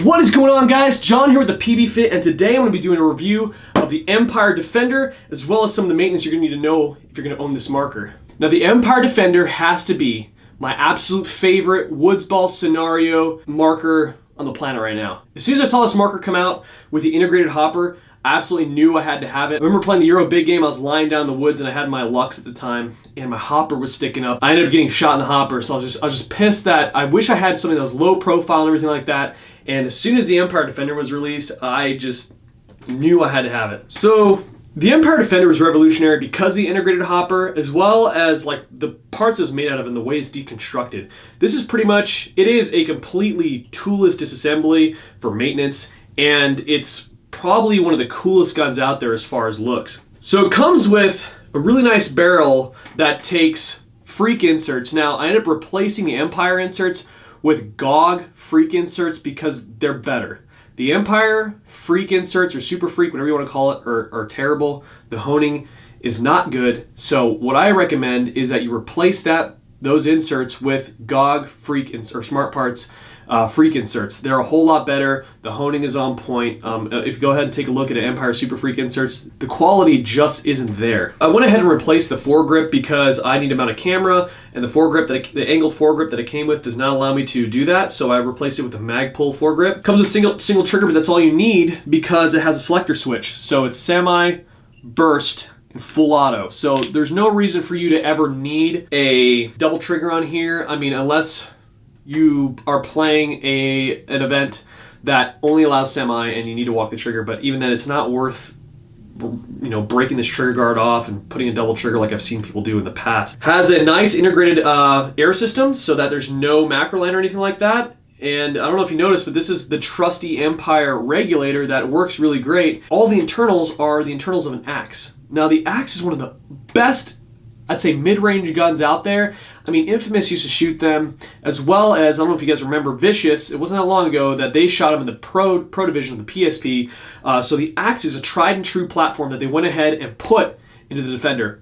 What is going on, guys? John here with the PBFit, and today I'm going to be doing a review of the Empire Dfender, as well as some of the maintenance you're going to need to know if you're going to own this marker. Now, the Empire Dfender has to be my absolute favorite woods ball scenario marker on the planet right now. As soon as I saw this marker come out with the integrated hopper, I absolutely knew I had to have it. I remember playing the Euro big game. I was lying down in the woods and I had my Lux at the time and my hopper was sticking up. I ended up getting shot in the hopper, so I was just pissed that I wish I had something that was low profile and everything like that. And as soon as the Empire Dfender was released, I just knew I had to have it. So the Empire Dfender was revolutionary because of the integrated hopper, as well as like the parts it was made out of and the way it's deconstructed. This is pretty much, it is a completely toolless disassembly for maintenance, and it's probably one of the coolest guns out there as far as looks. So it comes with a really nice barrel that takes freak inserts. Now, I ended up replacing the Empire inserts with GOG freak inserts because they're better. The Empire freak inserts, or super freak, whatever you want to call it, are terrible. The honing is not good. So what I recommend is that you replace those inserts with GOG freak or Smart Parts freak inserts. They're a whole lot better. The honing is on point. If you go ahead and take a look at an Empire Super Freak inserts, the quality just isn't there. I went ahead and replaced the foregrip because I need to mount a camera, and the foregrip, the angled foregrip that it came with does not allow me to do that, so I replaced it with a Magpul foregrip. Comes with single trigger, but that's all you need because it has a selector switch. So it's semi, burst, and full auto. So there's no reason for you to ever need a double trigger on here. I mean, unless you are playing an event that only allows semi and you need to walk the trigger, but even then it's not worth, you know, breaking this trigger guard off and putting a double trigger like I've seen people do in the past. Has a nice integrated air system so that there's no macro line or anything like that. And I don't know if you noticed, but this is the trusty Empire regulator that works really great. All the internals are the internals of an axe. Now, the axe is one of the best, I'd say, mid-range guns out there. I mean, Infamous used to shoot them, as well as, I don't know if you guys remember Vicious. It wasn't that long ago that they shot them in the Pro division of the PSP. So the Axe is a tried and true platform that they went ahead and put into the Dfender.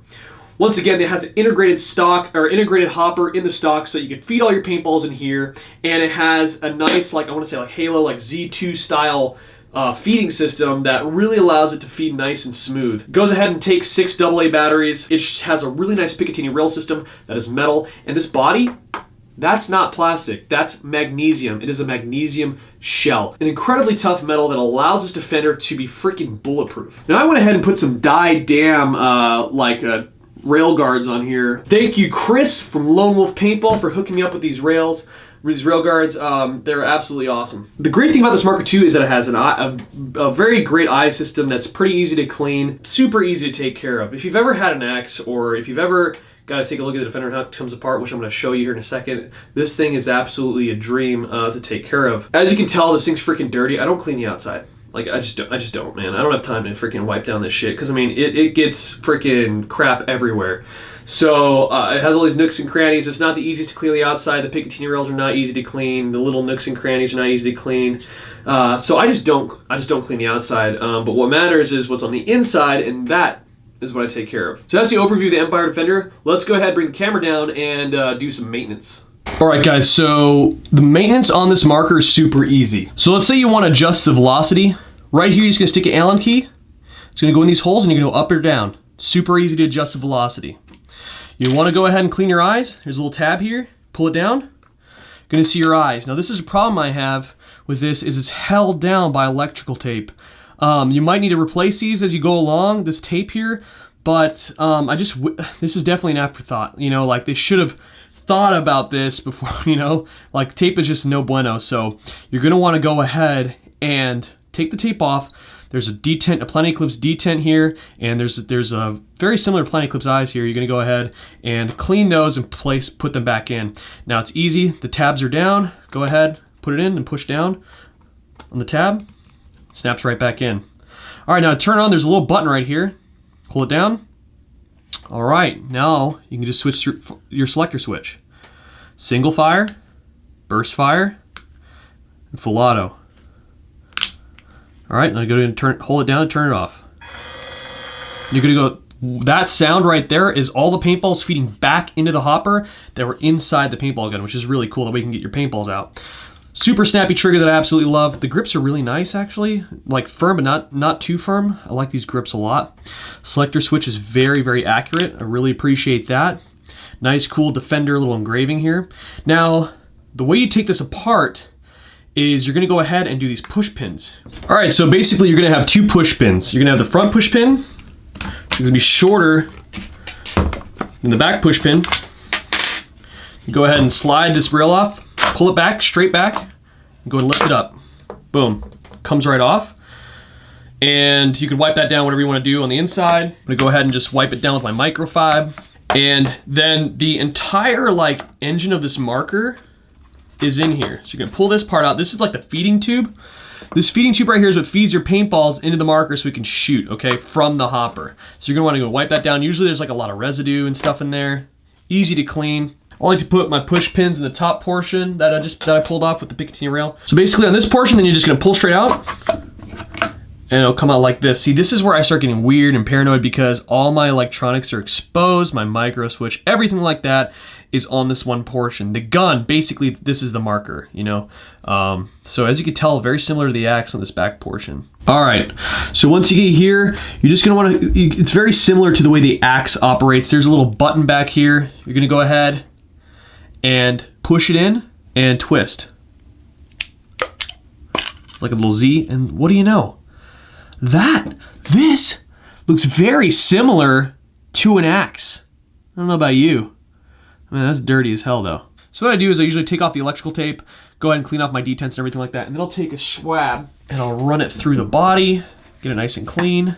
Once again, it has an integrated stock, or integrated hopper in the stock, so you can feed all your paintballs in here. And it has a nice, like, I want to say like Halo, like Z2 style feeding system that really allows it to feed nice and smooth. Goes ahead and takes 6 AA batteries. It has a really nice Picatinny rail system that is metal, and this body, that's not plastic, that's magnesium. It is a magnesium shell. An incredibly tough metal that allows this Dfender to be freaking bulletproof. Now I went ahead and put some rail guards on here. Thank you, Chris from Lone Wolf Paintball, for hooking me up with these rails. These rail guards, they're absolutely awesome. The great thing about this marker too is that it has a very great eye system that's pretty easy to clean, super easy to take care of. If you've ever had an axe, or if you've ever got to take a look at the Dfender and how it comes apart, which I'm going to show you here in a second, this thing is absolutely a dream to take care of. As you can tell, this thing's freaking dirty. I don't clean the outside. Like, I just don't, man. I don't have time to freaking wipe down this shit, because I mean, it gets freaking crap everywhere. So it has all these nooks and crannies. It's not the easiest to clean the outside. The Picatinny rails are not easy to clean. The little nooks and crannies are not easy to clean. So I just don't clean the outside. But what matters is what's on the inside, and that is what I take care of. So that's the overview of the Empire Dfender. Let's go ahead, bring the camera down, and do some maintenance. Alright guys, so the maintenance on this marker is super easy. So let's say you want to adjust the velocity. Right here, you're just going to stick an Allen key. It's going to go in these holes, and you're going to go up or down. Super easy to adjust the velocity. You want to go ahead and clean your eyes. There's a little tab here. Pull it down. You're going to see your eyes. Now this is a problem I have with this, is it's held down by electrical tape. You might need to replace these as you go along, this tape here, but this is definitely an afterthought. You know, like they should have thought about this before, you know, like tape is just no bueno. So you're going to want to go ahead and take the tape off. There's a detent, a Planet Eclipse detent here, and there's a very similar Planet Eclipse eyes here. You're going to go ahead and clean those and put them back in. Now it's easy. The tabs are down. Go ahead, put it in and push down on the tab. It snaps right back in. All right, now to turn on, there's a little button right here. Pull it down. All right, now you can just switch through your selector switch. Single fire, burst fire, and full auto. All right, now go ahead and hold it down and turn it off. You're gonna go, that sound right there is all the paintballs feeding back into the hopper that were inside the paintball gun, which is really cool. That way you can get your paintballs out. Super snappy trigger that I absolutely love. The grips are really nice, actually. Like firm, but not too firm. I like these grips a lot. Selector switch is very, very accurate. I really appreciate that. Nice, cool Dfender little engraving here. Now, the way you take this apart is you're gonna go ahead and do these push pins. All right, so basically you're gonna have two push pins. You're gonna have the front push pin, which is gonna be shorter than the back push pin. You go ahead and slide this rail off, pull it back, straight back, and go and lift it up. Boom, comes right off. And you can wipe that down, whatever you wanna do on the inside. I'm gonna go ahead and just wipe it down with my microfiber. And then the entire like engine of this marker is in here. So you're gonna pull this part out. This is like the feeding tube. This feeding tube right here is what feeds your paintballs into the marker so we can shoot, okay, from the hopper. So you're gonna wanna go wipe that down. Usually there's like a lot of residue and stuff in there. Easy to clean. I like to put my push pins in the top portion that I pulled off with the Picatinny rail. So basically on this portion, then you're just gonna pull straight out and it'll come out like this. See, this is where I start getting weird and paranoid because all my electronics are exposed, my micro switch, everything like that is on this one portion. The gun, basically, this is the marker, you know? So as you can tell, very similar to the axe on this back portion. All right, so once you get here, you're just gonna wanna, it's very similar to the way the axe operates. There's a little button back here. You're gonna go ahead and push it in and twist. Like a little Z, and what do you know? This looks very similar to an axe. I don't know about you. I mean, that's dirty as hell though. So what I do is I usually take off the electrical tape, go ahead and clean off my detents and everything like that, and then I'll take a swab and I'll run it through the body, get it nice and clean,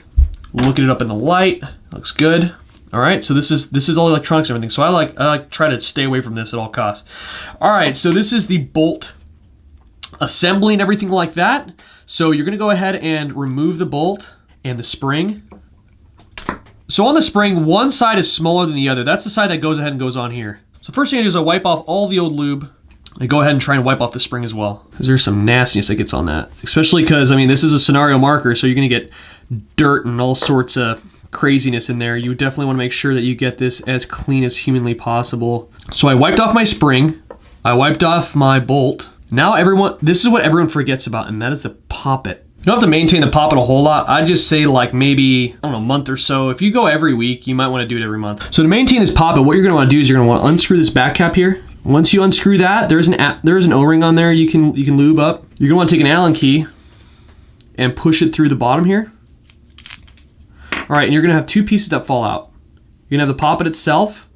look at it up in the light, looks good. All right, so this is all electronics and everything. So I like try to stay away from this at all costs. All right, so this is the bolt assembly and everything like that. So you're gonna go ahead and remove the bolt and the spring. So on the spring, one side is smaller than the other. That's the side that goes ahead and goes on here. So first thing I do is I wipe off all the old lube. I go ahead and try and wipe off the spring as well, because there's some nastiness that gets on that. Especially because, I mean, this is a scenario marker, so you're gonna get dirt and all sorts of craziness in there. You definitely wanna make sure that you get this as clean as humanly possible. So I wiped off my spring, I wiped off my bolt. Now this is what everyone forgets about, and that is the poppet. You don't have to maintain the poppet a whole lot. I'd just say like maybe, I don't know, a month or so. If you go every week, you might wanna do it every month. So to maintain this poppet, what you're gonna wanna do is you're gonna wanna unscrew this back cap here. Once you unscrew that, there's an O-ring on there you can lube up. You're gonna wanna take an Allen key and push it through the bottom here. All right, and you're gonna have two pieces that fall out. You're gonna have the poppet itself.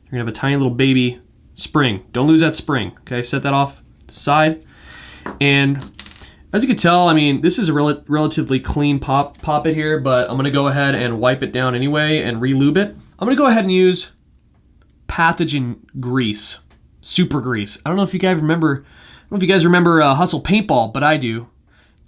You're gonna have a tiny little baby spring. Don't lose that spring, okay? Set that off to the side. And as you can tell, I mean, this is a relatively clean poppet here, but I'm gonna go ahead and wipe it down anyway and re-lube it. I'm gonna go ahead and use pathogen grease, super grease. I don't know if you guys remember, Hustle Paintball, but I do.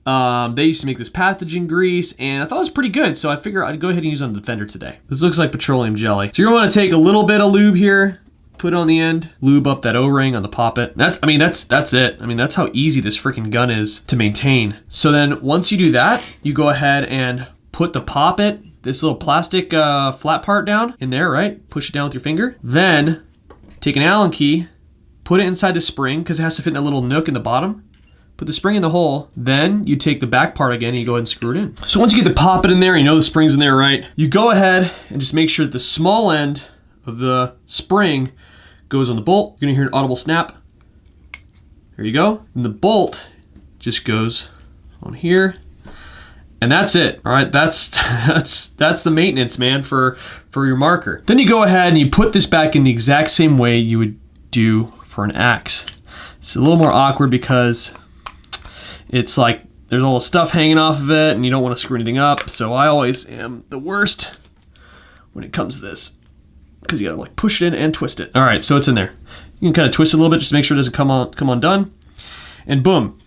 They used to make this pathogen grease, and I thought it was pretty good, so I figure I'd go ahead and use it on the Dfender today. This looks like petroleum jelly. So you're gonna wanna take a little bit of lube here, put it on the end, lube up that O-ring on the poppet. That's it. I mean, that's how easy this freaking gun is to maintain. So then once you do that, you go ahead and put the poppet, this little plastic flat part down in there, right? Push it down with your finger. Then take an Allen key, put it inside the spring because it has to fit in that little nook in the bottom. Put the spring in the hole, then you take the back part again and you go ahead and screw it in. So once you get the poppet in there, you know the spring's in there, right? You go ahead and just make sure that the small end of the spring goes on the bolt. You're gonna hear an audible snap. There you go. And the bolt just goes on here. And that's it. All right, that's the maintenance, man, for your marker. Then you go ahead and you put this back in the exact same way you would do for an axe. It's a little more awkward because it's like there's all the stuff hanging off of it and you don't want to screw anything up. So I always am the worst when it comes to this because you gotta like push it in and twist it. All right, so it's in there. You can kind of twist it a little bit just to make sure it doesn't come undone. And boom.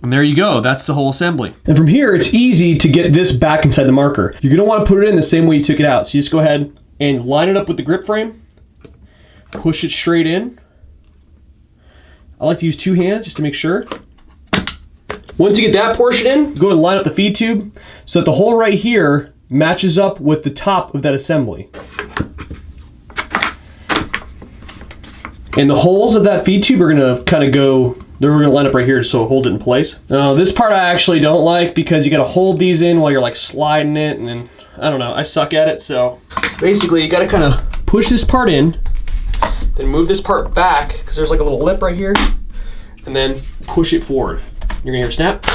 And there you go, that's the whole assembly. And from here, it's easy to get this back inside the marker. You're gonna wanna put it in the same way you took it out. So you just go ahead and line it up with the grip frame, push it straight in. I like to use two hands just to make sure. Once you get that portion in, go and line up the feed tube so that the hole right here matches up with the top of that assembly. And the holes of that feed tube are gonna kind of go, they're gonna line up right here so it holds it in place. Now this part I actually don't like because you gotta hold these in while you're like sliding it, and then, I don't know, I suck at it, so basically you gotta kind of push this part in, then move this part back, because there's like a little lip right here, and then push it forward. You're gonna hear a snap.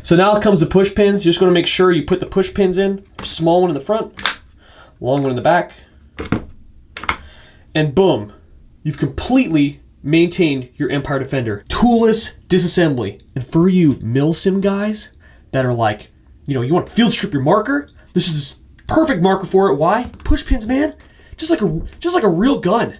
So now it comes the push pins. You're just gonna make sure you put the push pins in, small one in the front, long one in the back, and boom, you've completely maintained your Empire Defender. Toolless disassembly. And for you Milsim guys that are like, you know, you want to field strip your marker, this is the perfect marker for it. Why? Push pins, man. Just like a real gun.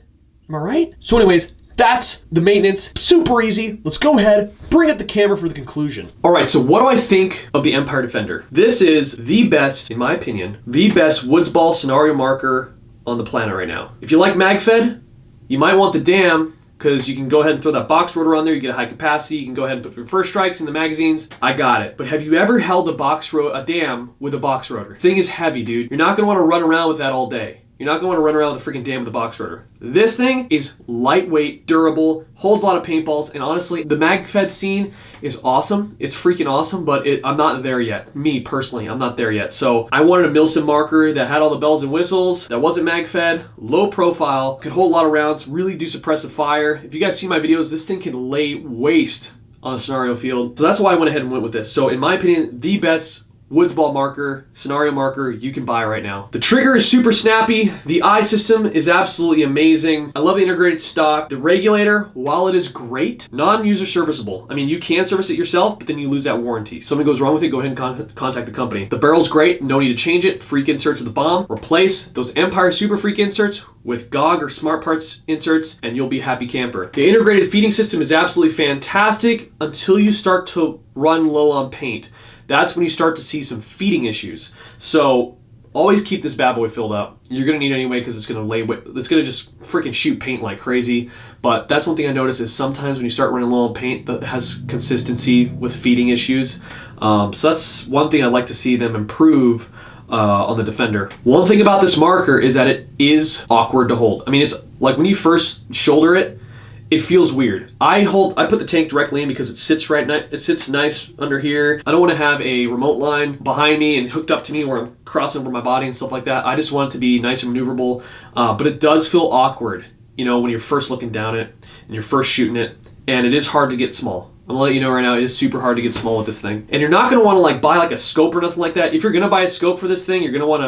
Am I right? So anyways, that's the maintenance. Super easy. Let's go ahead, bring up the camera for the conclusion. All right, so what do I think of the Empire Defender? This is the best, in my opinion, the best woods ball scenario marker on the planet right now. If you like MagFed, you might want the DAM, because you can go ahead and throw that box rotor on there, you get a high capacity, you can go ahead and put your first strikes in the magazines. I got it. But have you ever held a DAM with a box rotor? Thing is heavy, dude. You're not gonna wanna run around with that all day. You're not going to want to run around with a freaking DAM with a box rotor. This thing is lightweight, durable, holds a lot of paintballs, and honestly, the MagFed scene is awesome. It's freaking awesome, but I'm not there yet. Me, personally, I'm not there yet. So I wanted a Milsim marker that had all the bells and whistles, that wasn't MagFed, low profile, could hold a lot of rounds, really do suppressive fire. If you guys see my videos, this thing can lay waste on a scenario field. So that's why I went ahead and went with this. So in my opinion, the best woods ball marker, scenario marker you can buy right now. The trigger is super snappy. The eye system is absolutely amazing. I love the integrated stock. The regulator, while it is great, non-user serviceable. I mean, you can service it yourself, but then you lose that warranty. Something goes wrong with it, go ahead and contact the company. The barrel's great, no need to change it. Freak inserts of the bomb. Replace those Empire Super Freak inserts with GOG or Smart Parts inserts, and you'll be a happy camper. The integrated feeding system is absolutely fantastic until you start to run low on paint. That's when you start to see some feeding issues. So always keep this bad boy filled up. You're gonna need it anyway because it's gonna just freaking shoot paint like crazy. But that's one thing I noticed is sometimes when you start running low on paint, that has consistency with feeding issues. So that's one thing I'd like to see them improve on the Defender. One thing about this marker is that it is awkward to hold. I mean, it's like when you first shoulder it, it feels weird. I put the tank directly in because it sits nice under here. I don't want to have a remote line behind me and hooked up to me where I'm crossing over my body and stuff like that. I just want it to be nice and maneuverable, but it does feel awkward, you know, when you're first looking down it and you're first shooting it, and it is hard to get small. I'm gonna let you know right now, it is super hard to get small with this thing. And you're not gonna wanna like buy like a scope or nothing like that. If you're gonna buy a scope for this thing, you're gonna want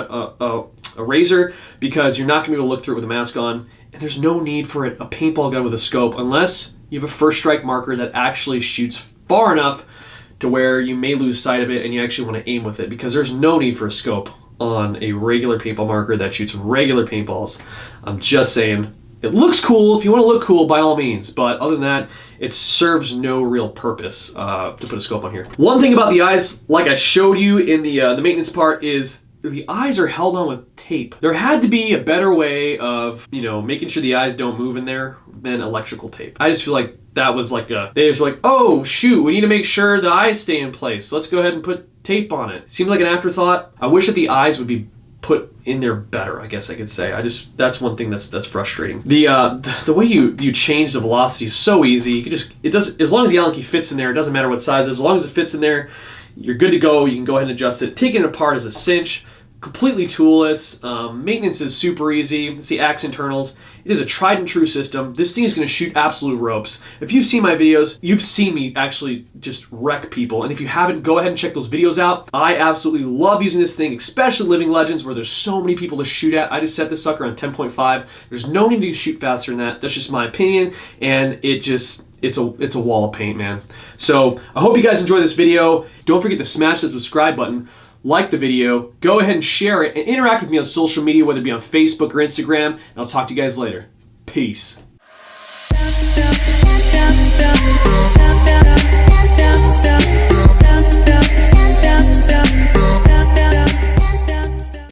a razor, because you're not gonna be able to look through it with a mask on. And there's no need for a paintball gun with a scope unless you have a first strike marker that actually shoots far enough to where you may lose sight of it and you actually want to aim with it, because there's no need for a scope on a regular paintball marker that shoots regular paintballs. I'm just saying, it looks cool. If you want to look cool, by all means, but other than that, it serves no real purpose to put a scope on here. One thing about the eyes, like I showed you in the maintenance part, is the eyes are held on with tape. There had to be a better way of, you know, making sure the eyes don't move in there than electrical tape. I just feel like that was like they just were like, oh shoot, we need to make sure the eyes stay in place. Let's go ahead and put tape on it. Seems like an afterthought. I wish that the eyes would be put in there better, I guess I could say. That's one thing that's frustrating. The way you change the velocity is so easy. You can as long as the Allen key fits in there, it doesn't matter what size it is. As long as it fits in there, you're good to go. You can go ahead and adjust it. Taking it apart is a cinch. Completely toolless. Maintenance is super easy. It's the axe internals. It is a tried and true system. This thing is going to shoot absolute ropes. If you've seen my videos, you've seen me actually just wreck people. And if you haven't, go ahead and check those videos out. I absolutely love using this thing, especially Living Legends, where there's so many people to shoot at. I just set this sucker on 10.5. There's no need to shoot faster than that. That's just my opinion. And it's a wall of paint, man. So I hope you guys enjoy this video. Don't forget to smash the subscribe button. Like the video, go ahead and share it, and interact with me on social media, whether it be on Facebook or Instagram, and I'll talk to you guys later. Peace.